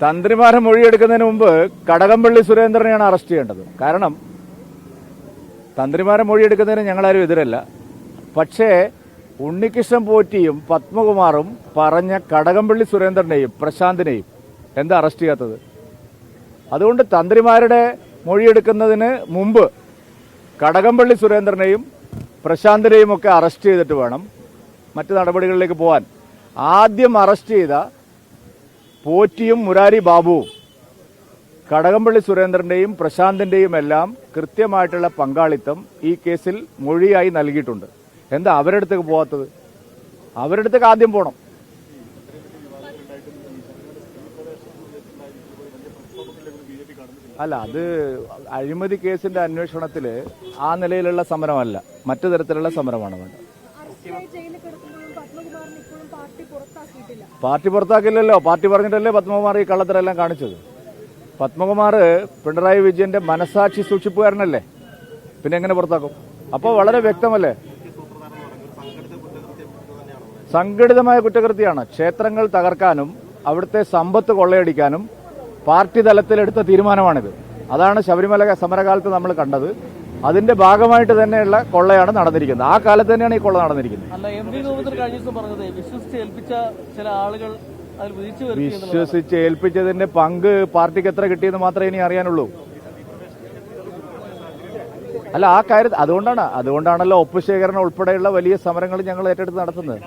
തന്ത്രിമാരെ മൊഴിയെടുക്കുന്നതിന് മുമ്പ് കടകംപള്ളി സുരേന്ദ്രനെയാണ് അറസ്റ്റ് ചെയ്യേണ്ടത്. കാരണം തന്ത്രിമാരെ മൊഴിയെടുക്കുന്നതിന് ഞങ്ങളാരും എതിരല്ല. പക്ഷേ ഉണ്ണികൃഷ്ണൻ പോറ്റിയും പത്മകുമാറും പറഞ്ഞ കടകംപള്ളി സുരേന്ദ്രനെയും പ്രശാന്തിനെയും എന്താ അറസ്റ്റ് ചെയ്യാത്തത്? അതുകൊണ്ട് തന്ത്രിമാരുടെ മൊഴിയെടുക്കുന്നതിന് മുമ്പ് കടകംപള്ളി സുരേന്ദ്രനെയും പ്രശാന്തിനെയും ഒക്കെ അറസ്റ്റ് ചെയ്തിട്ട് വേണം മറ്റ് നടപടികളിലേക്ക് പോകാൻ. ആദ്യം അറസ്റ്റ് ചെയ്ത പോറ്റിയും മുരാരി ബാബുവും കടകംപള്ളി സുരേന്ദ്രന്റെയും പ്രശാന്തിന്റെയും എല്ലാം കൃത്യമായിട്ടുള്ള പങ്കാളിത്തം ഈ കേസിൽ മൊഴിയായി നൽകിയിട്ടുണ്ട്. എന്താ അവരുടെ അടുത്തേക്ക് പോകാത്തത്? അവരുടെ അടുത്തേക്ക് ആദ്യം പോകണം. അല്ല, അത് അഴിമതി കേസിന്റെ അന്വേഷണത്തിൽ ആ നിലയിലുള്ള സമരമല്ല, മറ്റു തരത്തിലുള്ള സമരമാണ് വേണ്ടത്. പാർട്ടി പുറത്താക്കില്ലല്ലോ. പാർട്ടി പറഞ്ഞിട്ടല്ലേ പത്മകുമാർ ഈ കള്ളത്തരെല്ലാം കാണിച്ചത്. പത്മകുമാർ പിണറായി വിജയന്റെ മനസാക്ഷി സൂക്ഷിപ്പുകാരനല്ലേ, പിന്നെ എങ്ങനെ പുറത്താക്കും? അപ്പോൾ വളരെ വ്യക്തമല്ലേ, സംഘടിതമായ കുറ്റകൃത്യമാണ്. ക്ഷേത്രങ്ങൾ തകർക്കാനും അവിടുത്തെ സമ്പത്ത് കൊള്ളയടിക്കാനും പാർട്ടി തലത്തിലെടുത്ത തീരുമാനമാണിത്. അതാണ് ശബരിമല സമരകാലത്ത് നമ്മൾ കണ്ടത്. അതിന്റെ ഭാഗമായിട്ട് തന്നെയുള്ള കൊള്ളയാണ് നടന്നിരിക്കുന്നത്. ആ കാലത്ത് തന്നെയാണ് ഈ കൊള്ള നടന്നിരിക്കുന്നത്. വിശ്വസിച്ച് ഏൽപ്പിച്ചതിന്റെ പങ്ക് പാർട്ടിക്ക് എത്ര കിട്ടിയെന്ന് മാത്രമേ ഇനി അറിയാനുള്ളൂ. അല്ല, ആ കാര്യത്തിൽ അതുകൊണ്ടാണല്ലോ ഒപ്പുശേഖരണം ഉൾപ്പെടെയുള്ള വലിയ സമരങ്ങൾ ഞങ്ങൾ ഏറ്റെടുത്ത് നടത്തുന്നത്.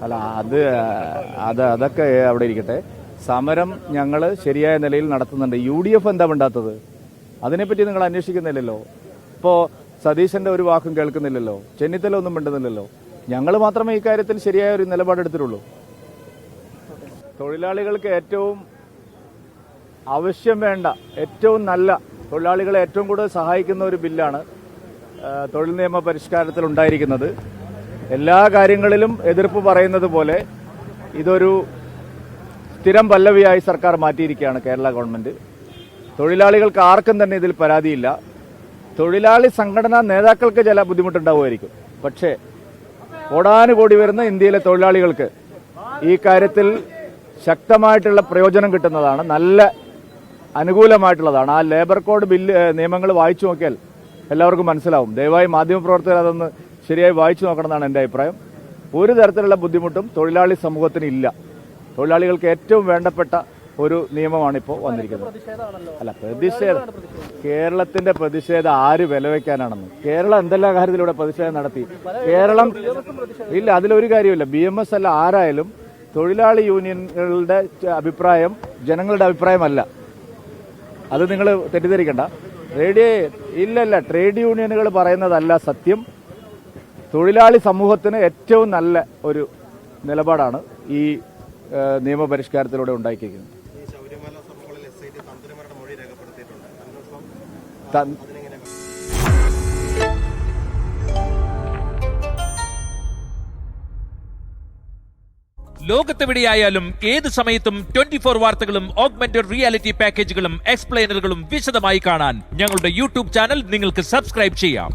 അല്ല, അതൊക്കെ അവിടെ ഇരിക്കട്ടെ. സമരം ഞങ്ങൾ ശരിയായ നിലയിൽ നടത്തുന്നുണ്ട്. UDF എന്താ വേണ്ടാത്തത്? അതിനെപ്പറ്റി നിങ്ങൾ അന്വേഷിക്കുന്നില്ലല്ലോ. ഇപ്പോൾ സതീശന്റെ ഒരു വാക്കും കേൾക്കുന്നില്ലല്ലോ, ചെന്നിത്തല ഒന്നും മിണ്ടുന്നില്ലല്ലോ. ഞങ്ങൾ മാത്രമേ ഈ കാര്യത്തിൽ ശരിയായ ഒരു നിലപാടെടുത്തിട്ടുള്ളൂ. തൊഴിലാളികൾക്ക് ഏറ്റവും ആവശ്യം വേണ്ട, ഏറ്റവും നല്ല, തൊഴിലാളികളെ ഏറ്റവും കൂടുതൽ സഹായിക്കുന്ന ഒരു ബില്ലാണ് തൊഴിൽ നിയമ പരിഷ്കാരത്തിൽ ഉണ്ടായിരിക്കുന്നത്. എല്ലാ കാര്യങ്ങളിലും എതിർപ്പ് പറയുന്നത് പോലെ ഇതൊരു സ്ഥിരം പല്ലവിയായി സർക്കാർ മാറ്റിയിരിക്കുകയാണ് കേരള ഗവൺമെന്റ്. തൊഴിലാളികൾക്ക് ആർക്കും തന്നെ ഇതിൽ പരാതിയില്ല. തൊഴിലാളി സംഘടനാ നേതാക്കൾക്ക് ചില ബുദ്ധിമുട്ടുണ്ടാവുമായിരിക്കും. പക്ഷേ കോടാനുകോടി വരുന്ന ഇന്ത്യയിലെ തൊഴിലാളികൾക്ക് ഈ കാര്യത്തിൽ ശക്തമായിട്ടുള്ള പ്രയോജനം കിട്ടുന്നതാണ്, നല്ല അനുകൂലമായിട്ടുള്ളതാണ്. ആ ലേബർ കോഡ് നിയമങ്ങൾ വായിച്ചു നോക്കിയാൽ എല്ലാവർക്കും മനസ്സിലാവും. ദയവായി മാധ്യമപ്രവർത്തകർ അതൊന്ന് ശരിയായി വായിച്ചു നോക്കണമെന്നാണ് എൻ്റെ അഭിപ്രായം. ഒരു തരത്തിലുള്ള ബുദ്ധിമുട്ടും തൊഴിലാളി സമൂഹത്തിന് ഇല്ല. തൊഴിലാളികൾക്ക് ഏറ്റവും വേണ്ടപ്പെട്ട ഒരു നിയമമാണ് ഇപ്പോൾ വന്നിരിക്കുന്നത്. അല്ല, കേരളത്തിന്റെ പ്രതിഷേധം ആര് വിലവെക്കാനാണെന്ന്? കേരളം എന്തെല്ലാം കാര്യത്തിലൂടെ പ്രതിഷേധം നടത്തി? കേരളം ഇല്ല, അതിലൊരു കാര്യമില്ല. BMS അല്ല, ആരായാലും തൊഴിലാളി യൂണിയനുകളുടെ അഭിപ്രായം ജനങ്ങളുടെ അഭിപ്രായമല്ല. അത് നിങ്ങൾ തെറ്റിദ്ധരിക്കണ്ട. ഇല്ലല്ല, ട്രേഡ് യൂണിയനുകൾ പറയുന്നതല്ല സത്യം. തൊഴിലാളി സമൂഹത്തിന് ഏറ്റവും നല്ല ഒരു നിലപാടാണ് ഈ നിയമപരിഷ്കാരത്തിലൂടെ ഉണ്ടാക്കിയിരിക്കുന്നത്. ലോകത്തെവിടെയായാലും ഏത് സമയത്തും 24 വാർത്തകളും ഓഗ്മെന്റഡ് റിയാലിറ്റി പാക്കേജുകളും എക്സ്പ്ലെയിനറുകളും വിശദമായി കാണാൻ ഞങ്ങളുടെ YouTube ചാനൽ നിങ്ങൾക്ക് സബ്സ്ക്രൈബ് ചെയ്യാം.